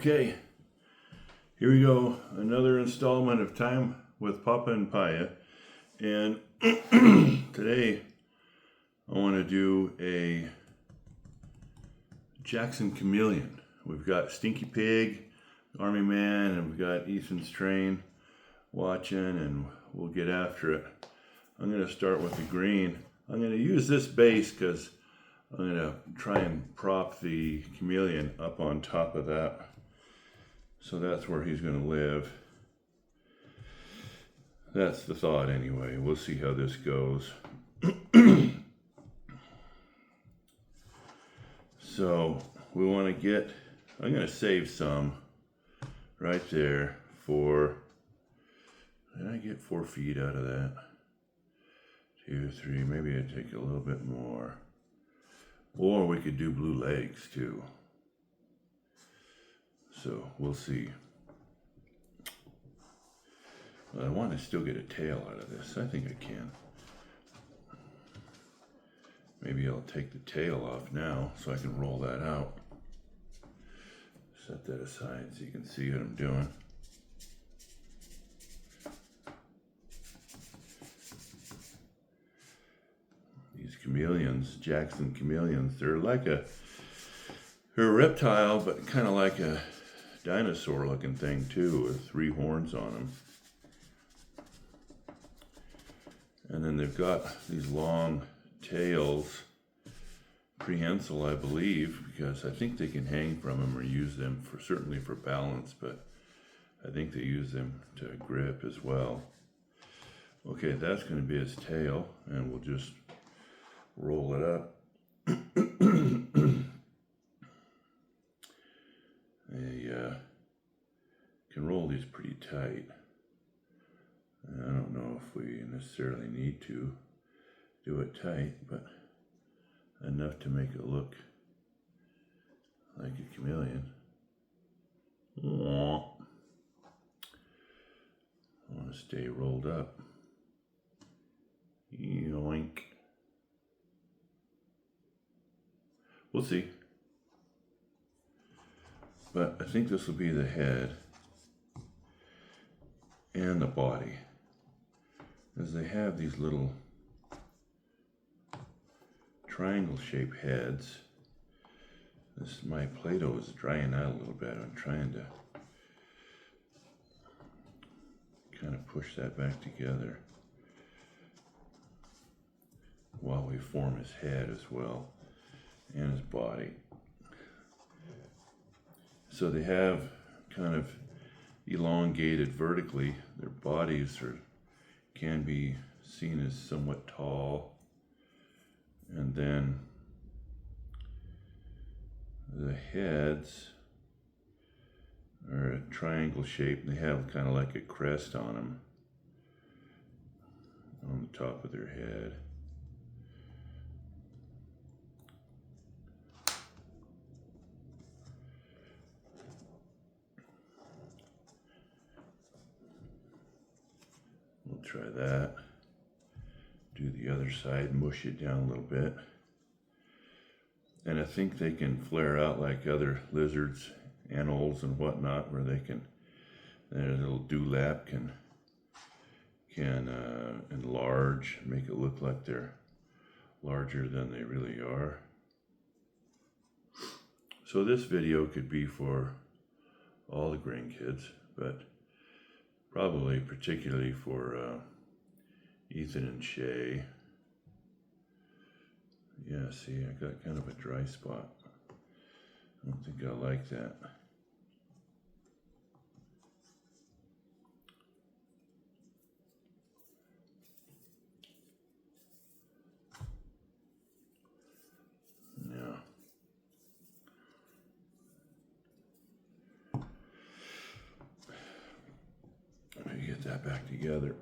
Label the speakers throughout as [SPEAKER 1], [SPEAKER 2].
[SPEAKER 1] Okay, here we go. Another installment of Time with Papa and Paya. And today I want to do a Jackson Chameleon. We've got Stinky Pig, Army Man, and we've got Ethan's Train watching, and we'll get after it. I'm going to start with the green. I'm going to use this base because I'm going to try and prop the Chameleon up on top of that. So that's where he's going to live. That's the thought anyway. We'll see how this goes. So we want to get, I'm going to save some right there for, did I get 4 feet out of that? 2, 3, maybe I'd take a little bit more. Or we could do blue legs too. So we'll see. But I want to still get a tail out of this. I think I can. Maybe I'll take the tail off now so I can roll that out. Set that aside so you can see what I'm doing. These chameleons, Jackson chameleons, they're a reptile, but kind of like a dinosaur looking thing too, with 3 horns on them. And then they've got these long tails, prehensile I believe, because I think they can hang from them or use them for certainly for balance, but I think they use them to grip as well. Okay, that's going to be his tail, and we'll just roll it up. They can roll these pretty tight. I don't know if we necessarily need to do it tight, but enough to make it look like a chameleon. I want to stay rolled up. Yoink. We'll see. But I think this will be the head and the body, as they have these little triangle-shaped heads. My Play-Doh is drying out a little bit. I'm trying to kind of push that back together while we form his head as well and his body. So they have kind of elongated vertically. Their bodies can be seen as somewhat tall, and then the heads are a triangle shape. They have kind of like a crest on them on the top of their head. We'll try that. Do the other side, mush it down a little bit. And I think they can flare out like other lizards, animals and whatnot, where they can, their little dewlap can enlarge, make it look like they're larger than they really are. So this video could be for all the grandkids, but probably particularly for Ethan and Shay. Yeah, see, I got kind of a dry spot. I don't think I like that. Yeah. Let me get that back together.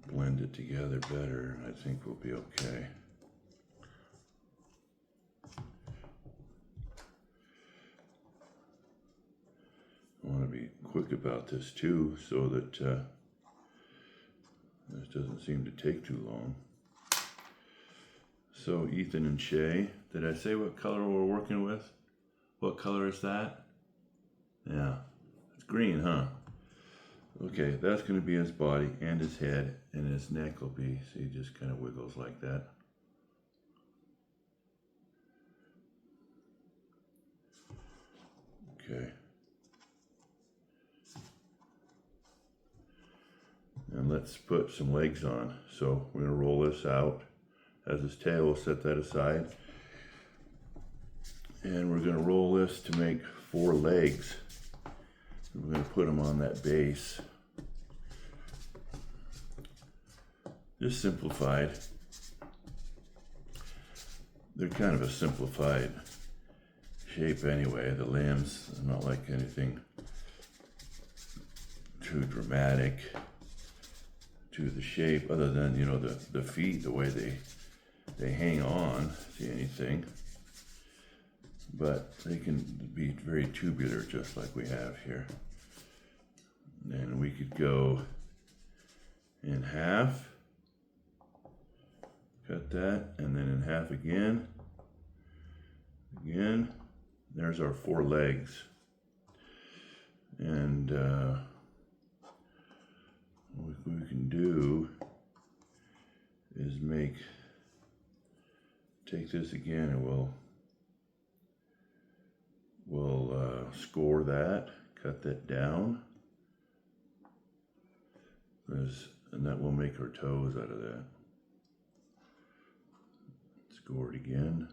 [SPEAKER 1] Blend it together better, and I think we'll be okay. I want to be quick about this too, so that this doesn't seem to take too long. So Ethan and Shay, did I say what color we're working with? What color is that? Yeah, it's green, huh? Okay, that's going to be his body and his head, and his neck will be, see, just kind of wiggles like that. Okay. And let's put some legs on. So we're going to roll this out as his tail. We'll set that aside. And we're going to roll this to make 4 legs. We're going to put them on that base. Just simplified. They're kind of a simplified shape anyway. The limbs, not like anything too dramatic to the shape, other than, you know, the feet, the way they hang on to anything. But they can be very tubular, just like we have here. And we could go in half, cut that, and then in half again. Again, there's our 4 legs. And what we can do is take this again, and we'll score that, cut that down, and that will make our toes out of that. Score it again.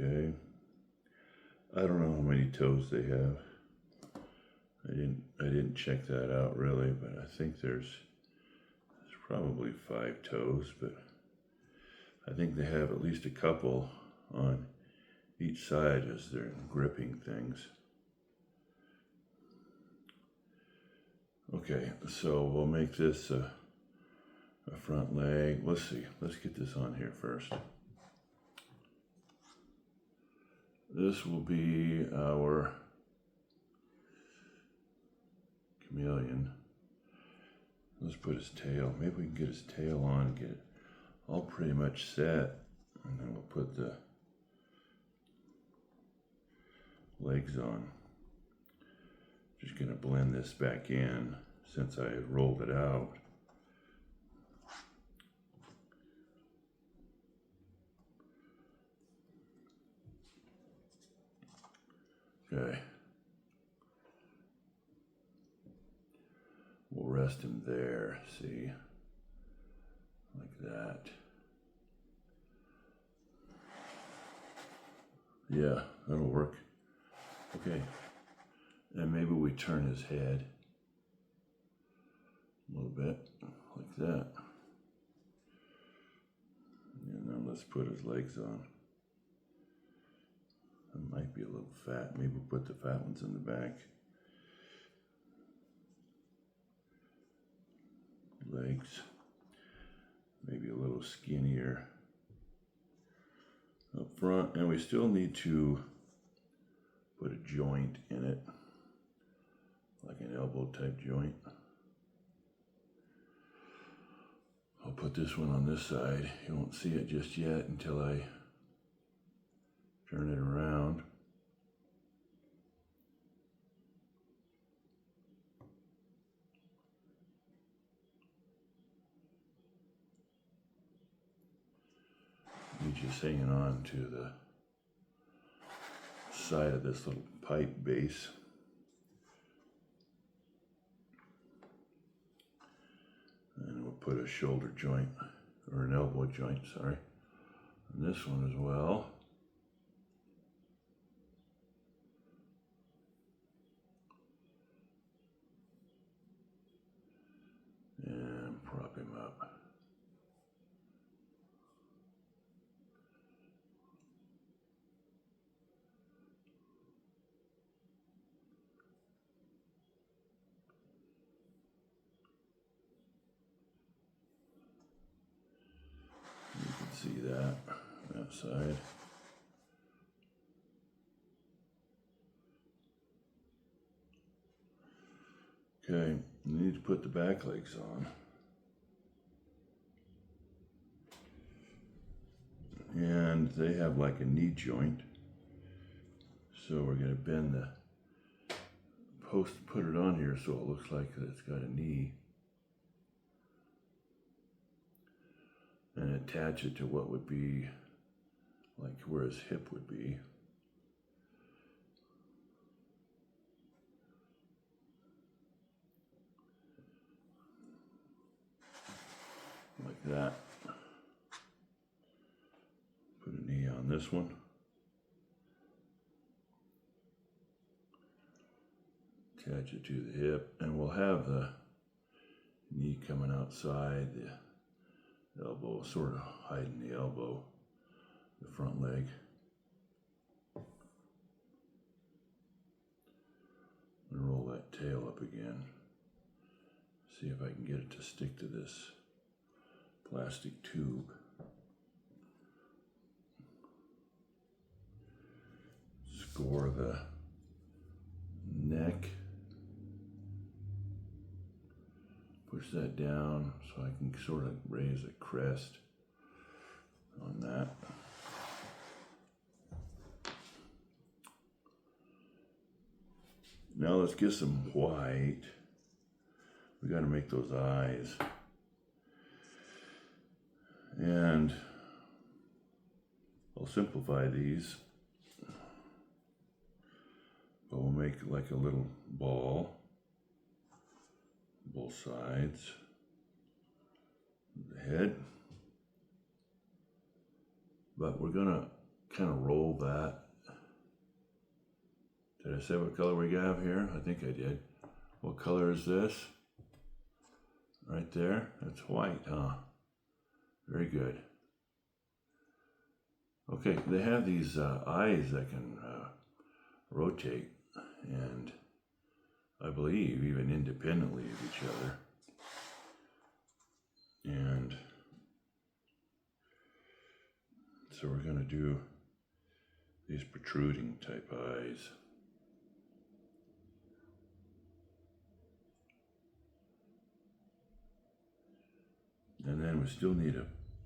[SPEAKER 1] Okay. I don't know how many toes they have. I didn't check that out really, but I think there's probably 5 toes, but I think they have at least a couple on each side as they're gripping things. Okay, so we'll make this a front leg. Let's see, let's get this on here first. This will be our Chameleon. Let's put his tail. Maybe we can get his tail on and get it all pretty much set. And then we'll put the legs on. Just gonna blend this back in since I rolled it out. Okay. We'll rest him there, see, like that. Yeah, that'll work. Okay, and maybe we turn his head a little bit, like that. And then let's put his legs on. That might be a little fat. Maybe we'll put the fat ones in the back. Legs, maybe a little skinnier up front, and we still need to put a joint in it, like an elbow type joint. I'll put this one on this side. You won't see it just yet until I turn it around. He's just hanging on to the side of this little pipe base. And we'll put a shoulder joint, or an elbow joint, sorry, on this one as well. And prop him up. See that side. Okay, you need to put the back legs on. And they have like a knee joint. So we're going to bend the post, put it on here so it looks like it's got a knee. And attach it to what would be like where his hip would be. Like that. Put a knee on this one. Attach it to the hip, and we'll have the knee coming outside, the elbow sort of hiding the elbow, the front leg. And roll that tail up again. See if I can get it to stick to this plastic tube. Score the neck. Push that down so I can sort of raise a crest on that. Now let's get some white. We got to make those eyes. And I'll simplify these. But we'll make like a little ball. Both sides. The head. But we're gonna kind of roll that. Did I say what color we have here? I think I did. What color is this? Right there? That's white, huh? Very good. Okay, they have these eyes that can rotate, and I believe even independently of each other. And so we're going to do these protruding type eyes. And then we still need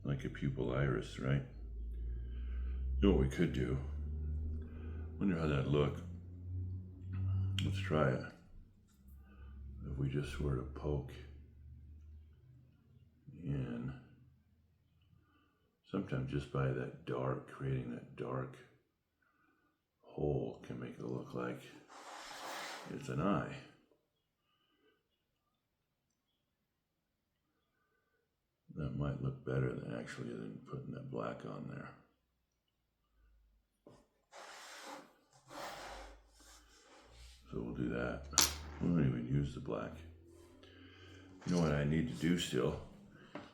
[SPEAKER 1] like a pupil iris, right? You know what we could do? Wonder how that'd look. Let's try it. If we just sort of poke in, sometimes just by that dark, creating that dark hole can make it look like it's an eye. That might look better than actually than putting that black on there. So we'll do that. We won't even use the black. You know what I need to do still?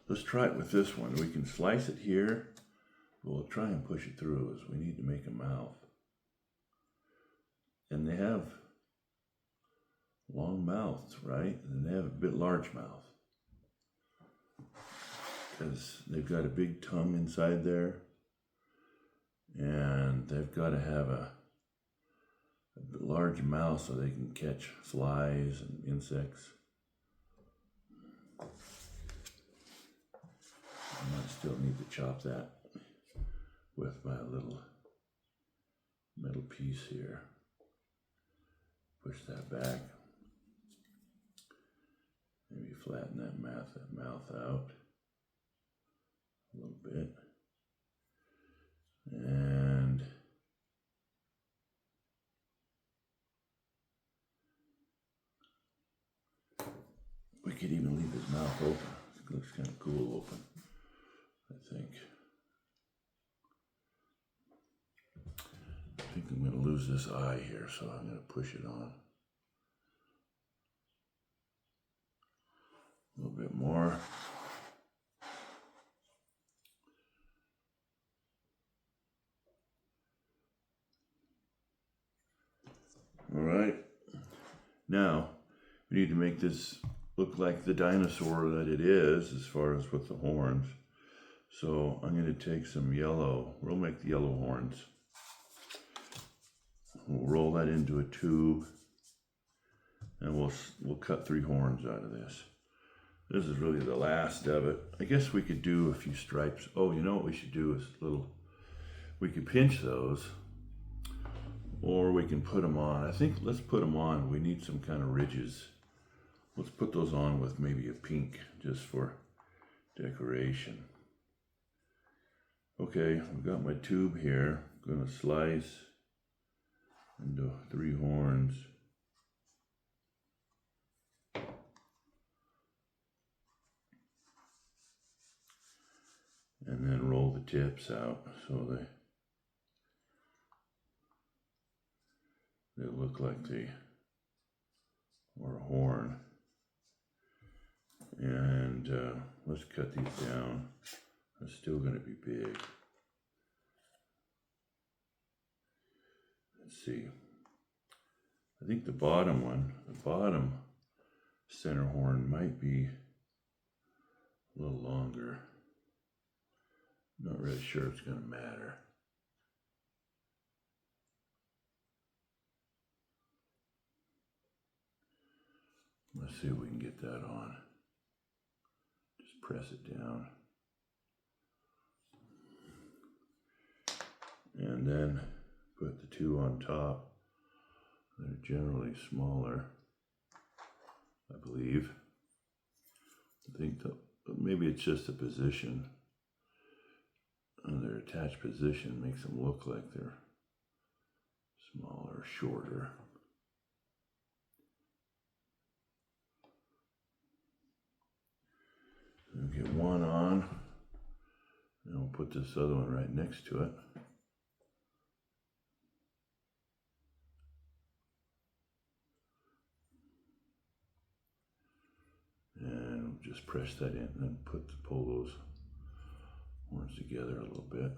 [SPEAKER 1] Let's try it with this one. We can slice it here, but we'll try and push it through as we need to make a mouth. And they have long mouths, right? And they have a bit large mouth. Because they've got a big tongue inside there. And they've got to have a large mouth so they can catch flies and insects. I might still need to chop that with my little metal piece here. Push that back. Maybe flatten that mouth out a little bit. And we could even leave his mouth open. It looks kind of cool open, I think. I think I'm going to lose this eye here, so I'm going to push it on. A little bit more. All right. Now, we need to make this look like the dinosaur that it is as far as with the horns. So I'm going to take some yellow. We'll make the yellow horns. We'll roll that into a tube. and we'll cut 3 horns out of this. This is really the last of it. I guess we could do a few stripes. Oh, you know what we should do is we could pinch those, or we can put them on. I think let's put them on. We need some kind of ridges. Let's put those on with maybe a pink, just for decoration. Okay, I've got my tube here. I'm gonna slice into 3 horns. And then roll the tips out so they look like they are a horn. And let's cut these down. It's still going to be big. Let's see. I think the bottom center horn might be a little longer. Not really sure it's going to matter. Let's see if we can get that on. Just press it down. And then put the 2 on top. They're generally smaller, I believe. I think that maybe it's just a position. Their attached position makes them look like they're smaller, shorter. We'll get one on, and we'll put this other one right next to it. And we'll just press that in and then pull those horns together a little bit.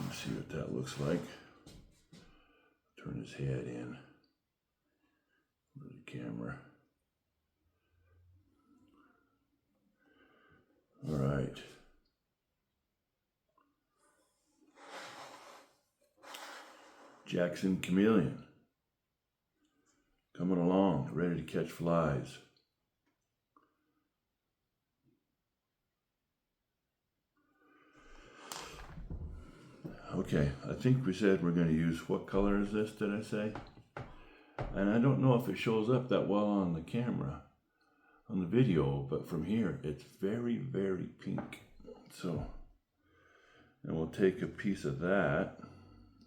[SPEAKER 1] Let's see what that looks like. Turn his head in with the camera. All right. Jackson Chameleon. Coming along, ready to catch flies. Okay, I think we said we're going to use, what color is this, did I say? And I don't know if it shows up that well on the camera, on the video, but from here, it's very, very pink. So, and we'll take a piece of that.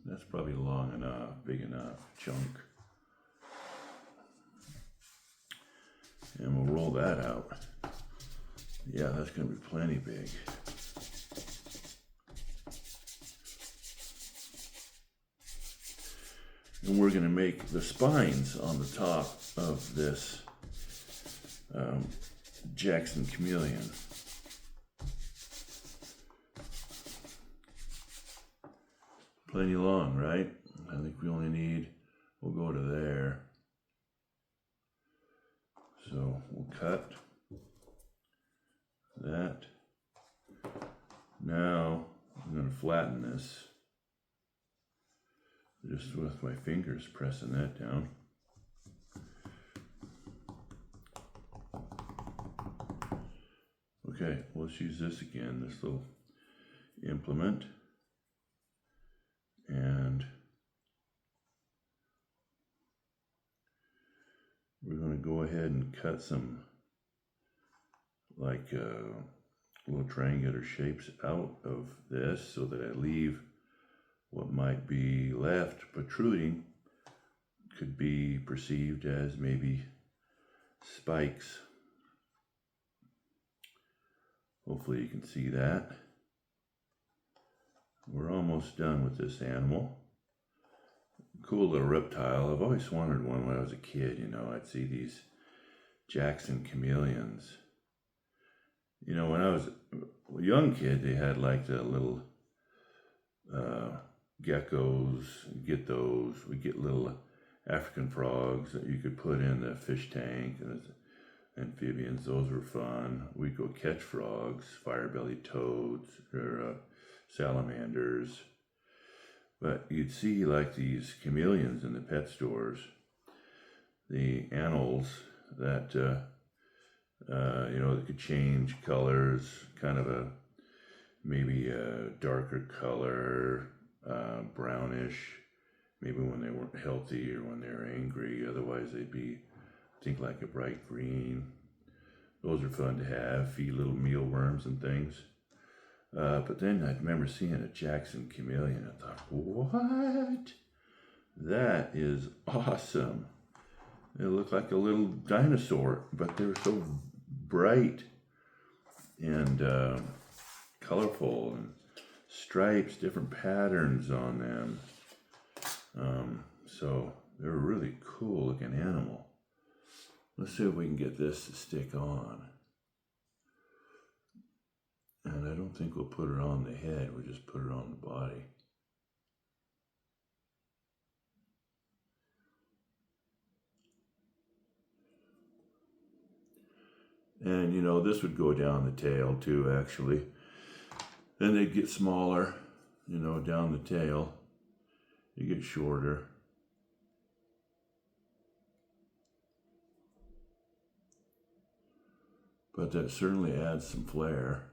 [SPEAKER 1] That's probably long enough, big enough, chunk. And we'll roll that out. Yeah, that's going to be plenty big. And we're going to make the spines on the top of this Jackson Chameleon. Plenty long, right? I think we only need, we'll go to there. So we'll cut that. Now I'm going to flatten this just with my fingers, pressing that down. Okay, let's use this again, this little implement. And we're going to go ahead and cut some like little triangular shapes out of this so that I leave what might be left protruding. Could be perceived as maybe spikes. Hopefully you can see that. We're almost done with this animal. Cool little reptile. I've always wanted one when I was a kid, you know. I'd see these Jackson chameleons. You know, when I was a young kid, they had like the little geckos. You get those. We get little African frogs that you could put in the fish tank, and amphibians. Those were fun. We'd go catch frogs, fire-bellied toads, or salamanders. But you'd see like these chameleons in the pet stores, the animals that, they could change colors, kind of maybe a darker color, brownish, maybe when they weren't healthy or when they were angry. Otherwise they'd be, I think, like a bright green. Those are fun to have, feed little mealworms and things. But then I remember seeing a Jackson Chameleon. I thought, what? That is awesome. It looked like a little dinosaur, but they were so bright and colorful, and stripes, different patterns on them. So they're a really cool looking animal. Let's see if we can get this to stick on. And I don't think we'll put it on the head, we'll just put it on the body. And this would go down the tail too, actually. Then they'd get smaller, down the tail. You get shorter. But that certainly adds some flair.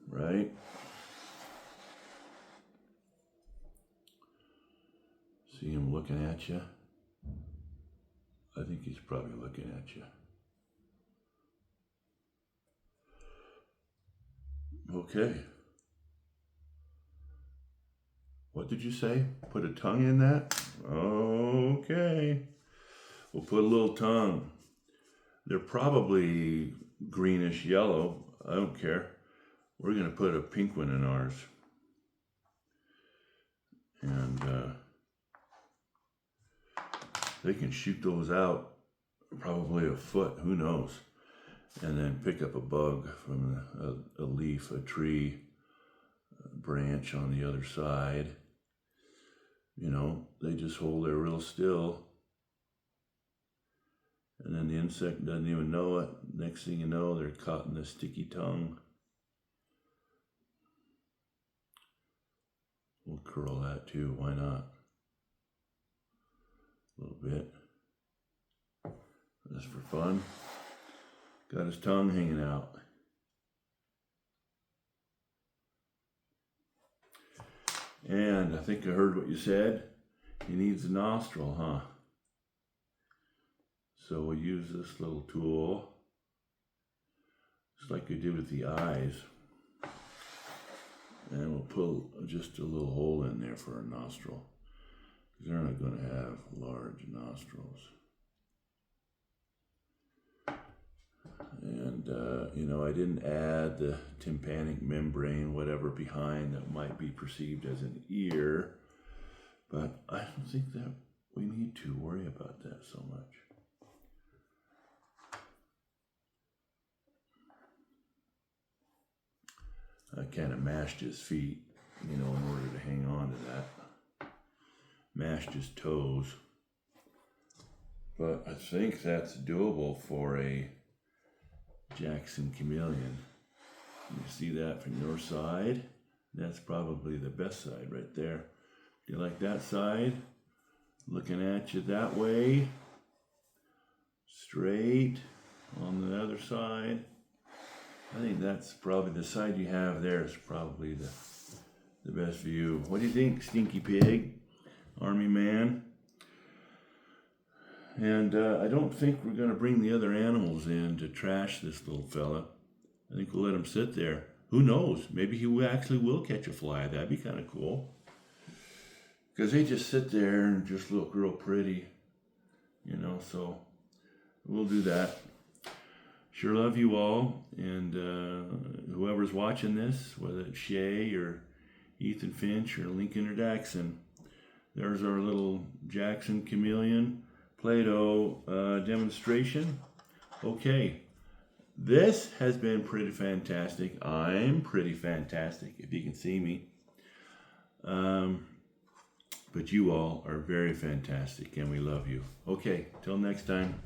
[SPEAKER 1] Right? See him looking at you? I think he's probably looking at you. Okay. What did you say? Put a tongue in that? Okay. We'll put a little tongue. They're probably greenish yellow. I don't care. We're going to put a pink one in ours. And they can shoot those out probably a foot, who knows, and then pick up a bug from a leaf, a tree, a branch on the other side. They just hold there real still, and then the insect doesn't even know it. Next thing you know, they're caught in the sticky tongue. We'll curl that too, why not? A little bit. Just for fun. Got his tongue hanging out. And I think I heard what you said. He needs a nostril, huh? So we'll use this little tool, just like we did with the eyes. And we'll put just a little hole in there for a nostril, because they're not going to have large nostrils. And, I didn't add the tympanic membrane, whatever, behind that might be perceived as an ear, but I don't think that we need to worry about that so much. I kind of mashed his feet, in order to hang on to that. Mashed his toes. But I think that's doable for a Jackson Chameleon. You see that from your side? That's probably the best side right there. Do you like that side? Looking at you that way. Straight on the other side. I think that's probably the side you have there is probably the best view. What do you think, Stinky Pig, Army Man? And I don't think we're going to bring the other animals in to trash this little fella. I think we'll let him sit there. Who knows? Maybe he actually will catch a fly. That'd be kind of cool. Because they just sit there and just look real pretty. So we'll do that. Sure love you all. And whoever's watching this, whether it's Shay or Ethan Finch or Lincoln or Daxon, there's our little Jackson Chameleon Play-Doh demonstration. Okay, this has been pretty fantastic. I'm pretty fantastic, if you can see me. But you all are very fantastic, and we love you. Okay, till next time.